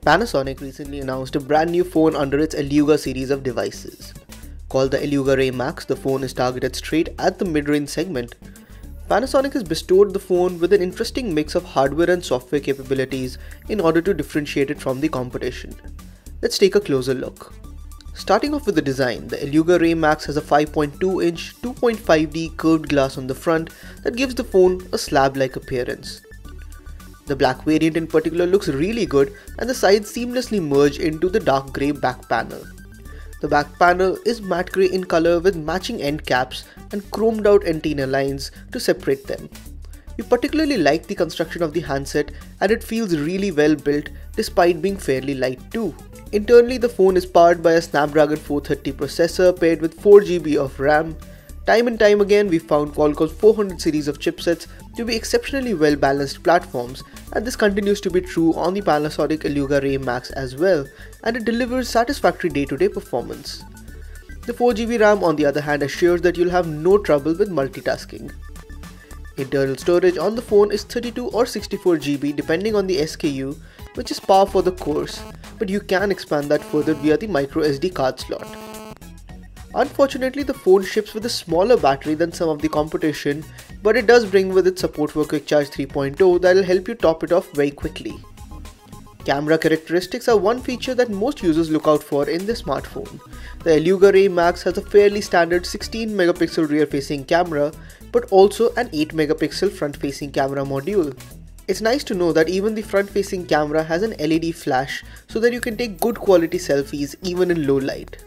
Panasonic recently announced a brand new phone under its Eluga series of devices. Called the Eluga Ray Max, the phone is targeted straight at the mid-range segment. Panasonic has bestowed the phone with an interesting mix of hardware and software capabilities in order to differentiate it from the competition. Let's take a closer look. Starting off with the design, the Eluga Ray Max has a 5.2-inch 2.5D curved glass on the front that gives the phone a slab-like appearance. The black variant in particular looks really good, and the sides seamlessly merge into the dark grey back panel. The back panel is matte grey in color with matching end caps and chromed out antenna lines to separate them. We particularly like the construction of the handset, and it feels really well built despite being fairly light too. Internally, the phone is powered by a Snapdragon 430 processor paired with 4GB of RAM. Time and time again, we found Qualcomm's 400 series of chipsets to be exceptionally well balanced platforms, and this continues to be true on the Panasonic Eluga Ray Max as well, and it delivers satisfactory day-to-day performance. The 4GB RAM on the other hand assures that you'll have no trouble with multitasking. Internal storage on the phone is 32 or 64GB depending on the SKU, which is par for the course, but you can expand that further via the microSD card slot. Unfortunately, the phone ships with a smaller battery than some of the competition, but it does bring with it support for Quick Charge 3.0 that will help you top it off very quickly. Camera characteristics are one feature that most users look out for in their smartphone. The Eluga Ray Max has a fairly standard 16-megapixel rear-facing camera, but also an 8-megapixel front-facing camera module. It's nice to know that even the front-facing camera has an LED flash so that you can take good quality selfies even in low light.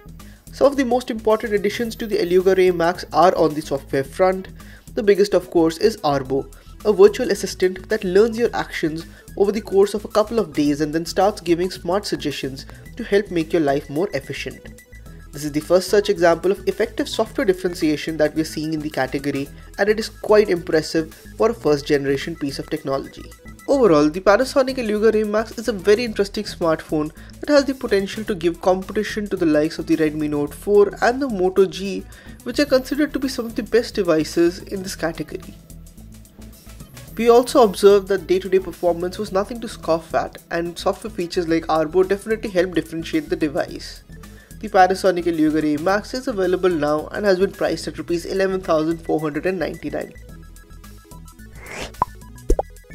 Some of the most important additions to the Eluga Ray Max are on the software front. The biggest of course is Arbo, a virtual assistant that learns your actions over the course of a couple of days and then starts giving smart suggestions to help make your life more efficient. This is the first such example of effective software differentiation that we are seeing in the category, and it is quite impressive for a first generation piece of technology. Overall, the Panasonic Eluga Ray Max is a very interesting smartphone that has the potential to give competition to the likes of the Redmi Note 4 and the Moto G, which are considered to be some of the best devices in this category. We also observed that day-to-day performance was nothing to scoff at, and software features like Arbo definitely help differentiate the device. The Panasonic Eluga Ray Max is available now and has been priced at Rs 11,499.